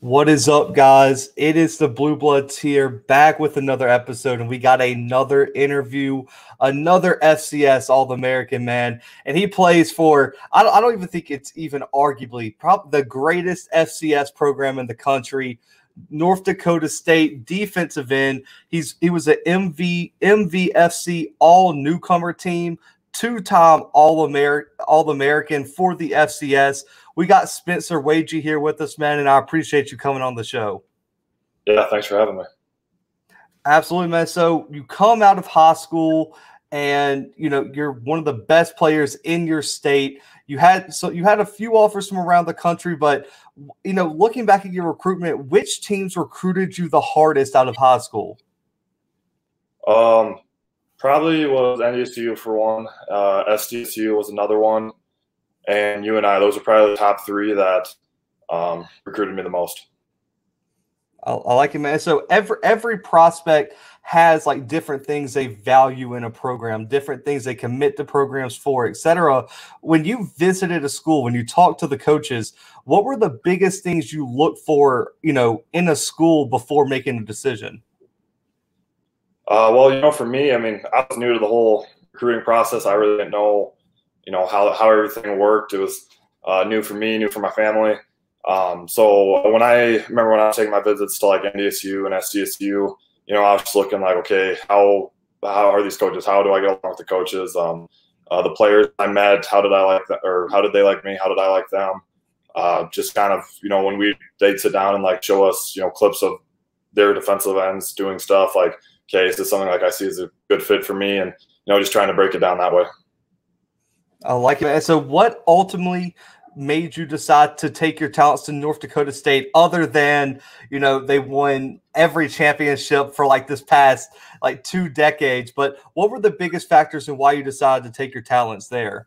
What is up, guys? It is the Bluebloods here, back with another episode, and we got another interview, another FCS All-American man, and he plays for, I don't even think it's even arguably, probably the greatest FCS program in the country, North Dakota State defensive end. He was an MVFC all-newcomer team, two-time All-American for the FCS. We got Spencer Waege here with us, man, and I appreciate you coming on the show. Yeah, thanks for having me. Absolutely, man. So you come out of high school and you're one of the best players in your state. You had a few offers from around the country, but looking back at your recruitment, which teams recruited you the hardest out of high school? Probably was NDSU for one. SDSU was another one. And UNI, those are probably the top three that recruited me the most. I like it, man. So every prospect has like different things they value in a program, different things they commit to programs for, etc. When you visited a school, when you talked to the coaches, what were the biggest things you looked for, in a school before making a decision? Well, for me, I mean, I was new to the whole recruiting process. I really didn't know how everything worked. It was new for me, new for my family. So when I was taking my visits to like NDSU and SDSU, I was just looking like, okay, how are these coaches? How do I get along with the coaches? The players I met, how did I like them, or how did they like me? How did I like them? Just kind of, when they'd sit down and like show us, clips of their defensive ends doing stuff like, okay, is this something like I see as a good fit for me? And, just trying to break it down that way. I like it. And so what ultimately made you decide to take your talents to North Dakota State other than, they won every championship for like this past like 2 decades, but what were the biggest factors in why you decided to take your talents there?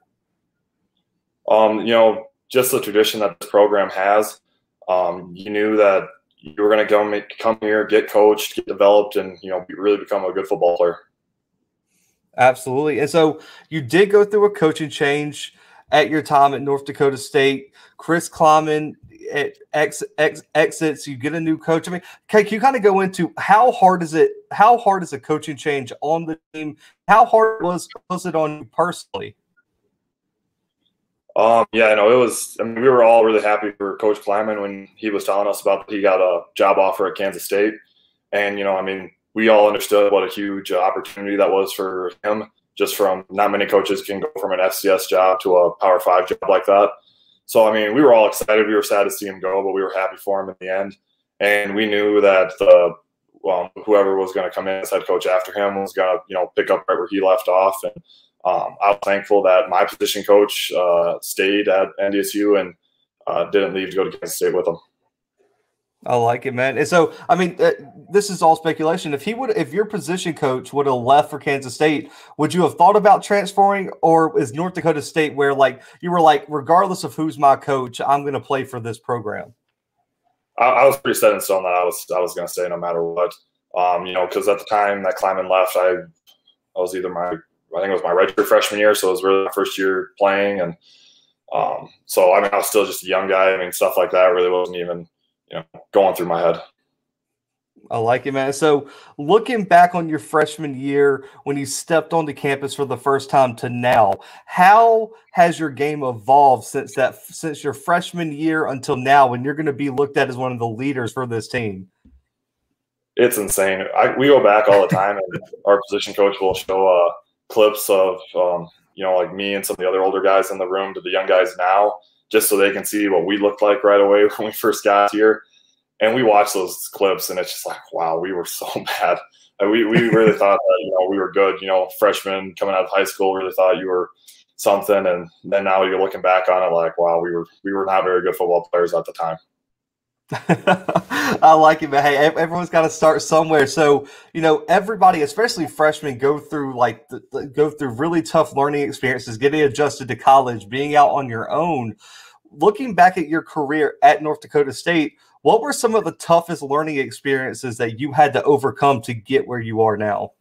Just the tradition that this program has. You knew that you were going to come here, get coached, get developed, and, really become a good football player. Absolutely. And so you did go through a coaching change at your time at North Dakota State. Chris Kleiman exits, you get a new coach. I mean, can you kind of go into how hard is a coaching change on the team? How hard was it on you personally? Yeah, it was. I mean, we were all really happy for Coach Kleiman when he was telling us about he got a job offer at Kansas State. And, we all understood what a huge opportunity that was for him, just from not many coaches can go from an FCS job to a Power 5 job like that. So, we were all excited. We were sad to see him go, but we were happy for him in the end. And we knew that whoever was going to come in as head coach after him was going to, pick up right where he left off. And I was thankful that my position coach stayed at NDSU and didn't leave to go to Kansas State with him. I like it, man. And so, this is all speculation. If your position coach would have left for Kansas State, would you have thought about transferring, or is North Dakota State where like you were like, regardless of who's my coach, I'm going to play for this program? I was pretty set in stone that I was going to stay no matter what. Because at the time that Kleiman left, I was either I think it was my redshirt freshman year, so it was really my first year playing, and so I was still just a young guy. Stuff like that really wasn't even going through my head. I like it, man. So looking back on your freshman year when you stepped onto campus for the first time to now, how has your game evolved since your freshman year until now, when you're going to be looked at as one of the leaders for this team? It's insane. We go back all the time, and our position coach will show clips of like me and some of the other older guys in the room to the young guys now, just so they can see what we looked like right away when we first got here. And we watch those clips, and it's just like, wow, we were so bad. We really thought that, we were good. Freshmen coming out of high school, really thought you were something. And then now you're looking back on it like, wow, we were not very good football players at the time. I like it, man. Hey, everyone's got to start somewhere. So, everybody, especially freshmen, go through really tough learning experiences, getting adjusted to college, being out on your own. Looking back at your career at North Dakota State, what were some of the toughest learning experiences that you had to overcome to get where you are now?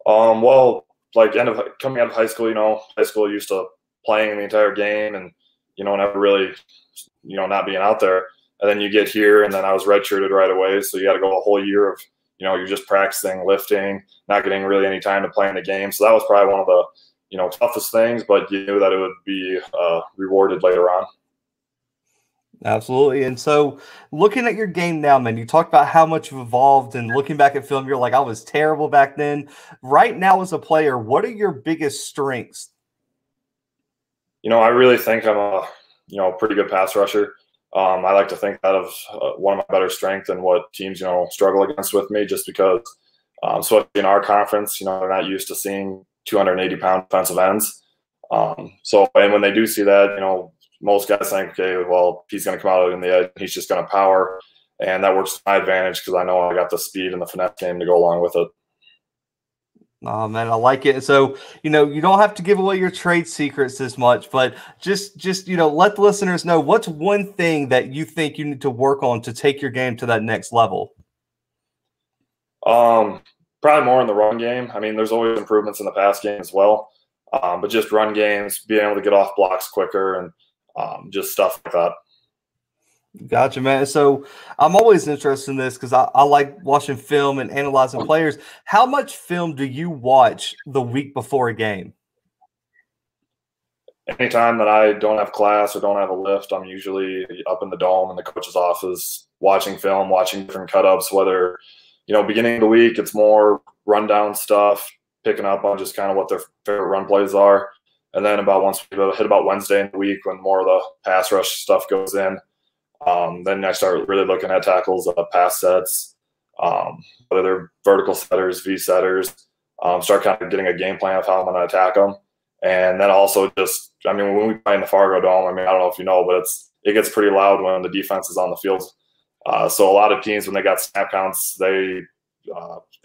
Well, like coming out of high school, high school used to playing the entire game and, never really, not being out there. And then you get here, and then I was redshirted right away. So you got to go a whole year of, you're just practicing, lifting, not getting really any time to play in the game. So that was probably one of the, toughest things, but you knew that it would be rewarded later on. Absolutely. And so looking at your game now, man, you talked about how much you've evolved, and looking back at film, you're like, I was terrible back then. Right now as a player, what are your biggest strengths? I really think I'm a, pretty good pass rusher. I like to think that of one of my better strengths and what teams, struggle against with me, just because, especially in our conference, they're not used to seeing 280-pound defensive ends. And when they do see that, most guys think, okay, well, he's going to come out in the edge, he's just going to power, and that works to my advantage because I know I got the speed and the finesse game to go along with it. Oh, man, I like it. So, you don't have to give away your trade secrets this much, but just let the listeners know, what's one thing that you think you need to work on to take your game to that next level? Probably more in the run game. I mean, there's always improvements in the pass game as well, but just run games, being able to get off blocks quicker, and just stuff like that. Gotcha, man. So I'm always interested in this because I like watching film and analyzing players. How much film do you watch the week before a game? Anytime that I don't have class or don't have a lift, I'm usually up in the dome in the coach's office watching film, watching different cut-ups, whether, beginning of the week, it's more rundown stuff, picking up on just kind of what their favorite run plays are. And then once we hit about Wednesday in the week, when more of the pass rush stuff goes in, then I start really looking at tackles, pass sets, whether they're vertical setters, V setters, start kind of getting a game plan of how I'm going to attack them. And then also just, when we play in the Fargo Dome, I don't know if you know, but it gets pretty loud when the defense is on the field. So a lot of teams, when they got snap counts, they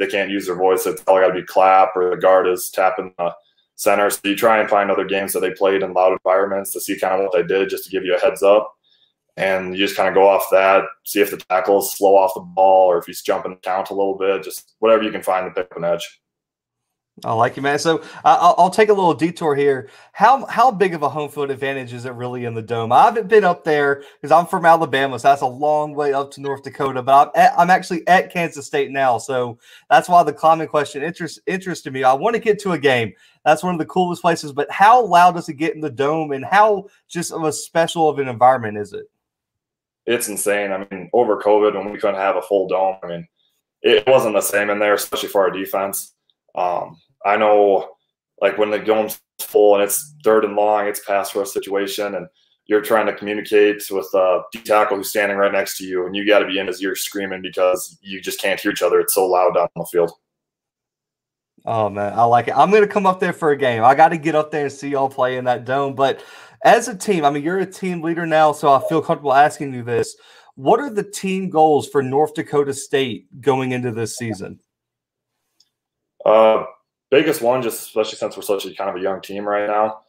can't use their voice. It's all got to be clap, or the guard is tapping the center. So you try and find other games that they played in loud environments to see kind of what they did, just to give you a heads up. And you just kind of go off that, see if the tackle is slow off the ball, or if he's jumping the count a little bit, just whatever you can find to pick up an edge. I like you, man. So I'll take a little detour here. How big of a home field advantage is it really in the Dome? I haven't been up there because I'm from Alabama, so that's a long way up to North Dakota. But I'm actually at Kansas State now, so that's why the climbing question interested me. I want to get to a game. That's one of the coolest places. But how loud does it get in the Dome, and how just of a special of an environment is it? It's insane. Over COVID, when we couldn't have a full dome, it wasn't the same in there, especially for our defense. I know, like, when the dome's full and it's third and long, it's pass rush situation, and you're trying to communicate with the D tackle who's standing right next to you, and you got to be in his ear screaming because you just can't hear each other. It's so loud down the field. Oh, man, I like it. I'm going to come up there for a game. I got to get up there and see y'all play in that dome. But as a team, you're a team leader now, so I feel comfortable asking you this. What are the team goals for North Dakota State going into this season? Biggest one, just especially since we're such a kind of a young team right now,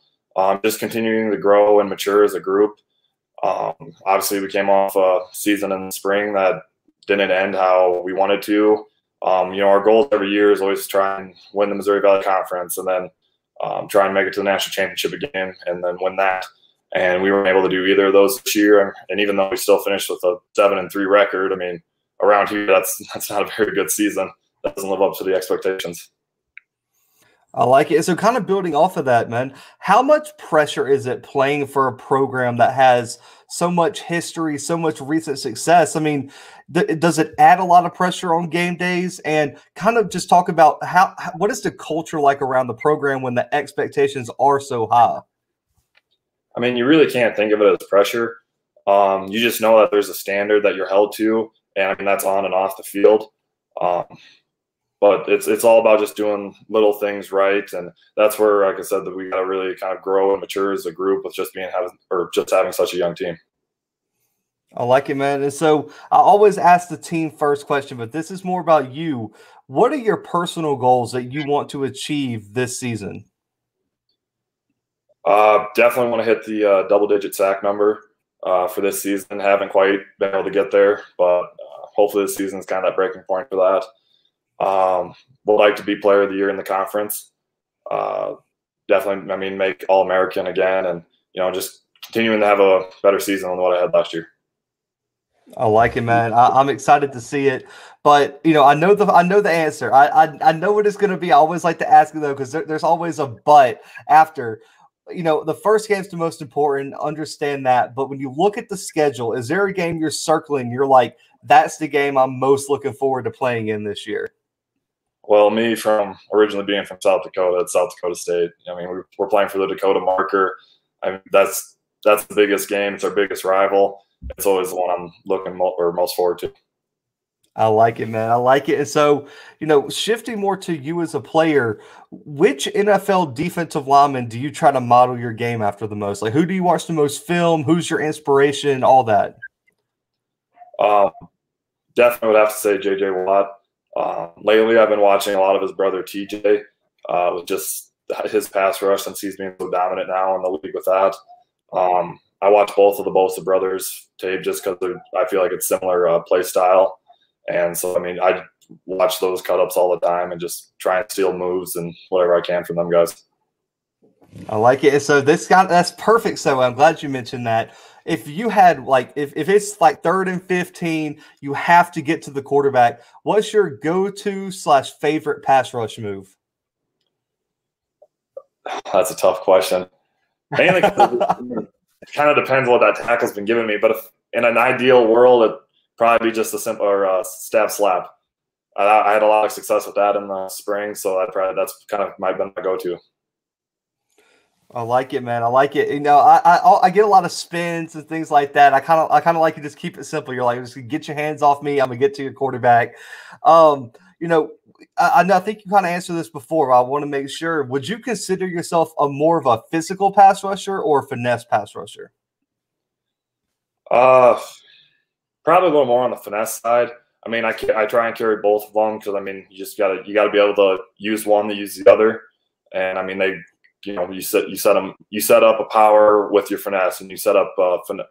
just continuing to grow and mature as a group. Obviously, we came off a season in the spring that didn't end how we wanted to. Our goals every year is always try and win the Missouri Valley Conference, and then try and make it to the national championship again, and then win that. And we weren't able to do either of those this year. And even though we still finished with a 7-3 record, around here, that's not a very good season. That doesn't live up to the expectations. I like it. So kind of building off of that, man, how much pressure is it playing for a program that has so much history, so much recent success? Does it add a lot of pressure on game days? And kind of just talk about what is the culture like around the program when the expectations are so high? You really can't think of it as pressure. You just know that there's a standard that you're held to, and that's on and off the field. But it's all about just doing little things right, and that's where, like I said, that we got to really kind of grow and mature as a group with just having such a young team. I like it, man. And so I always ask the team first question, but this is more about you. What are your personal goals that you want to achieve this season? Definitely want to hit the double-digit sack number for this season. Haven't quite been able to get there, but hopefully this season is kind of that breaking point for that. Would like to be player of the year in the conference. Definitely, make All-American again, and just continuing to have a better season than what I had last year. I like it, man. I'm excited to see it, but I know the answer. I know what it's going to be. I always like to ask it though, because there's always a but after. The first game's the most important. Understand that, but when you look at the schedule, is there a game you're circling? You're like, that's the game I'm most looking forward to playing in this year. Well, me from originally being from South Dakota, it's South Dakota State. I mean, we're playing for the Dakota marker. I mean, that's the biggest game. It's our biggest rival. It's always the one I'm looking most forward to. I like it, man. I like it. And so, shifting more to you as a player, which NFL defensive lineman do you try to model your game after the most? Like, who do you watch the most film? Who's your inspiration? All that. Definitely would have to say J.J. Watt. Lately, I've been watching a lot of his brother TJ with just his pass rush, since he's being so dominant now in the league with that. I watch both of the Bosa brothers tape just because I feel like it's similar play style. And so, I mean, I watch those cut-ups all the time and just try and steal moves and whatever I can from them guys. I like it. And so that's perfect. So I'm glad you mentioned that. If you had if it's like 3rd and 15, you have to get to the quarterback. What's your go-to / favorite pass rush move? That's a tough question. Mainly it kind of depends what that tackle's been giving me. But if in an ideal world, it'd probably be just a simple stab slap. I had a lot of success with that in the spring, so that's kind of my go-to. I like it, man. I like it. I get a lot of spins and things like that. I kind of like to just keep it simple. You're like, just get your hands off me. I'm gonna get to your quarterback. I think you kind of answered this before, but I want to make sure. Would you consider yourself more of a physical pass rusher or a finesse pass rusher? Probably a little more on the finesse side. I mean, I try and carry both of them because, I mean, you gotta be able to use one to use the other. And I mean, you set up a power with your finesse, and you set up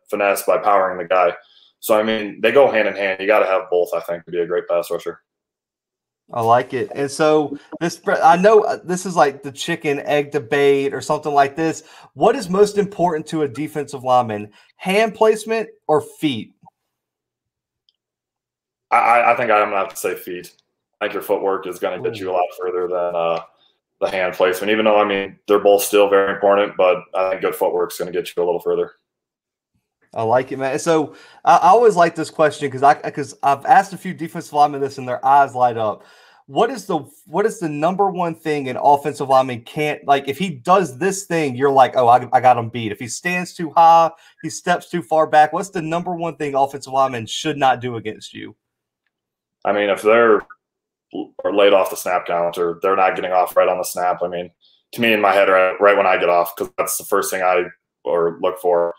finesse by powering the guy. So I mean, they go hand in hand. You got to have both, I think, to be a great pass rusher. I like it. And so I know this is like the chicken egg debate or something like this. What is most important to a defensive lineman, hand placement or feet? I think I'm gonna have to say feet. I think your footwork is going to get you a lot further than the hand placement. Even though, I mean, they're both still very important, but I think good footwork is going to get you a little further. I like it, man. So I always like this question because I've asked a few defensive linemen this and their eyes light up. What is the number one thing an offensive lineman can't, like, if he does this thing, you're like, oh, I got him beat. If he stands too high, he steps too far back. What's the number one thing offensive linemen should not do against you? I mean, if they're laid off the snap count or they're not getting off right on the snap, I mean, to me in my head, right when I get off, because that's the first thing I look for.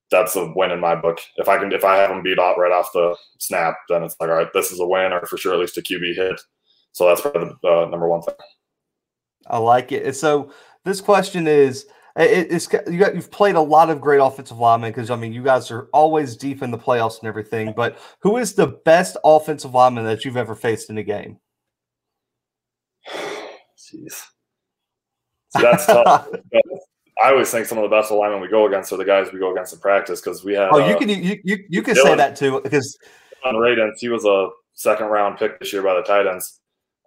That's a win in my book. If I have them beat off right off the snap, then it's like, all right, this is a win, or for sure at least a QB hit. So that's probably the number one thing. I like it. And so this question is, you've played a lot of great offensive linemen because, I mean, you guys are always deep in the playoffs and everything. But who is the best offensive lineman that you've ever faced in a game? Jeez, see, that's tough. I always think some of the best linemen we go against are the guys we go against in practice because we have. Oh, you can say that too because on Radens, he was a 2nd round pick this year by the tight ends.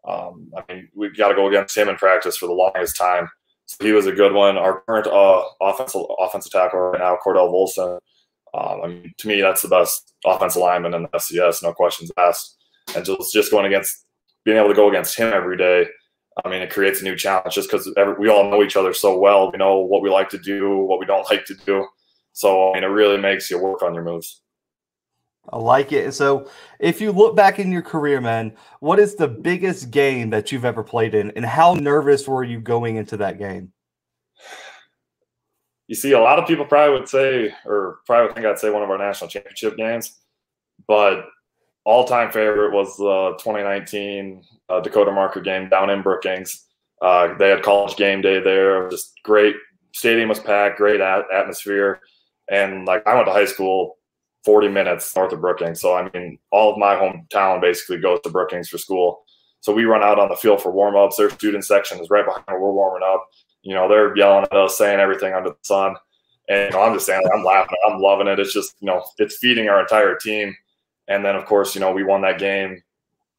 I mean, we've got to go against him in practice for the longest time. So he was a good one. Our current offensive tackle right now, Cordell Volson. I mean, to me, that's the best offensive lineman in the FCS, no questions asked. And just being able to go against him every day. I mean, it creates a new challenge just because we all know each other so well. We know what we like to do, what we don't like to do. So, I mean, it really makes you work on your moves. I like it. So if you look back in your career, man, what is the biggest game that you've ever played in, and how nervous were you going into that game? You see, a lot of people probably would say, or probably would think I'd say one of our national championship games, but all-time favorite was the 2019 Dakota Marker game down in Brookings. They had college game day there. Just great. Stadium was packed, great atmosphere. And, like, I went to high school 40 minutes north of Brookings. So, I mean, all of my hometown basically goes to Brookings for school. So we run out on the field for warm-ups. Their student section is right behind where we're warming up. You know, they're yelling at us, saying everything under the sun. And I'm just saying, I'm laughing, I'm loving it. It's just, it's feeding our entire team. And then, of course, we won that game.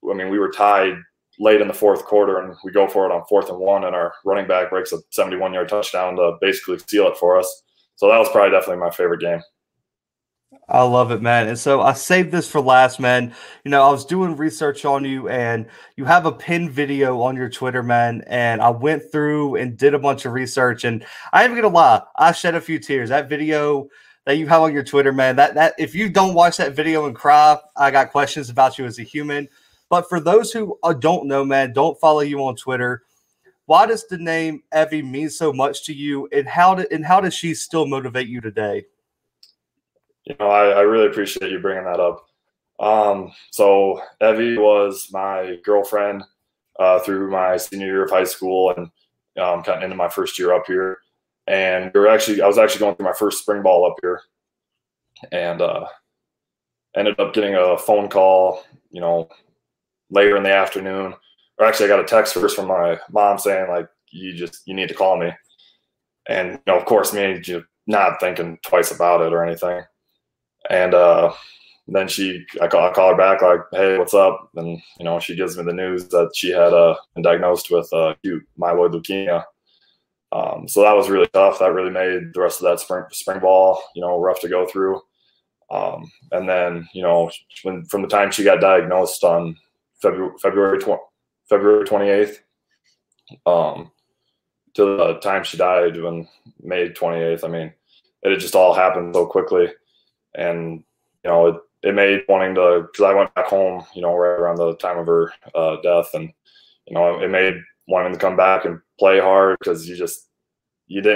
I mean, we were tied late in the fourth quarter, and we go for it on 4th and 1, and our running back breaks a 71-yard touchdown to basically seal it for us. So that was probably definitely my favorite game. I love it, man. And so I saved this for last, man. I was doing research on you, and you have a pinned video on your Twitter, man. And I went through and did a bunch of research, and I ain't gonna lie, I shed a few tears. That video that you have on your Twitter, man, that if you don't watch that video and cry, I got questions about you as a human. But for those who don't know, man, don't follow you on Twitter, why does the name Evie mean so much to you, and how does she still motivate you today? I really appreciate you bringing that up. So Evie was my girlfriend through my senior year of high school and kind of into my first year up here. And I was actually going through my first spring ball up here, and ended up getting a phone call, later in the afternoon. Or actually, I got a text first from my mom saying, like, you need to call me. And, of course, me not thinking twice about it or anything. And then I call her back, like, hey, what's up? And, she gives me the news that she had been diagnosed with acute myeloid leukemia. So that was really tough. That really made the rest of that spring ball, rough to go through. And then, from the time she got diagnosed on February 28th, to the time she died on May 28th, I mean, it had just all happened so quickly. And, it made wanting to, because I went back home, right around the time of her death. And, it made wanting to come back and play hard, because you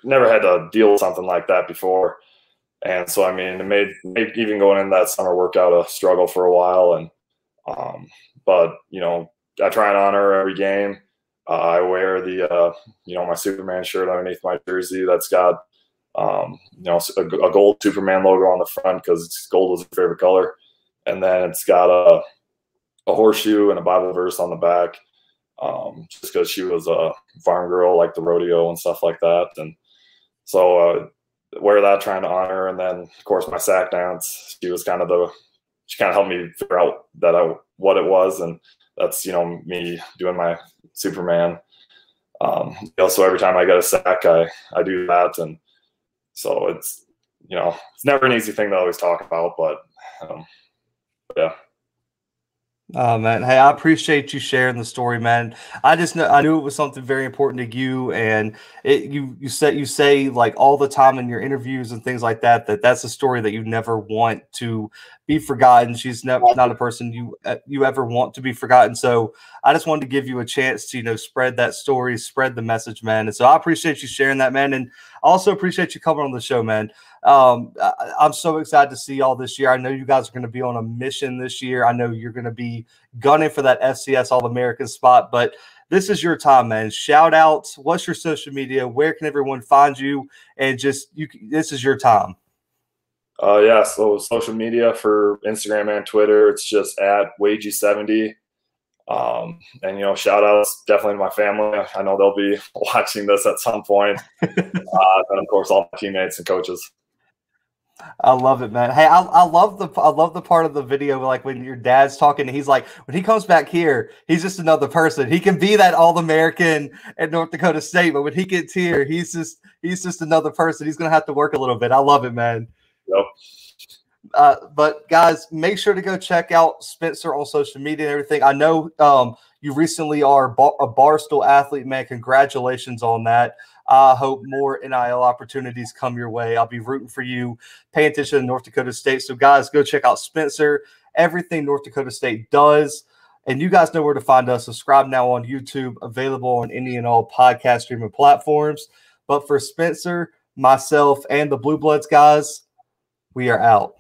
never had to deal with something like that before. And so, I mean, it made even going in that summer workout a struggle for a while. And, but, I try and honor every game. I wear the, my Superman shirt underneath my jersey that's got, a gold Superman logo on the front, because gold is her favorite color. And then it's got a horseshoe and a Bible verse on the back, just because she was a farm girl, like the rodeo and stuff like that. And so wear that, trying to honor her. And then, of course, my sack dance, she kind of helped me figure out what it was. And that's, me doing my Superman. So every time I get a sack, I do that. And so it's never an easy thing to always talk about, but yeah. Oh man, hey, I appreciate you sharing the story, man. I knew it was something very important to you, and you say like all the time in your interviews and things like that that's a story that you never want to be forgotten. She's not a person you ever want to be forgotten. So I just wanted to give you a chance to spread that story, spread the message, man. And so I appreciate you sharing that, man, and I also appreciate you coming on the show, man. I'm so excited to see y'all this year. I know you guys are going to be on a mission this year. I know you're going to be gunning for that FCS All-American spot, but this is your time, man. Shout outs. What's your social media? Where can everyone find you? And this is your time. Yeah. So social media for Instagram and Twitter, it's just at Waege70. And shout outs definitely to my family. I know they'll be watching this at some point. And of course, all my teammates and coaches. I love it, man. Hey, I love the part of the video, like when your dad's talking, and he's like, when he comes back here, he's just another person. He can be that All-American at North Dakota State, but when he gets here, he's just another person. He's gonna have to work a little bit. I love it, man. Yep. But guys, make sure to go check out Spencer on social media and everything. I know you recently are a Barstool athlete, man. Congratulations on that. I hope more NIL opportunities come your way. I'll be rooting for you. Pay attention to North Dakota State. So, guys, go check out Spencer, everything North Dakota State does. And you guys know where to find us. Subscribe now on YouTube, available on any and all podcast streaming platforms. But for Spencer, myself, and the Bluebloods, guys, we are out.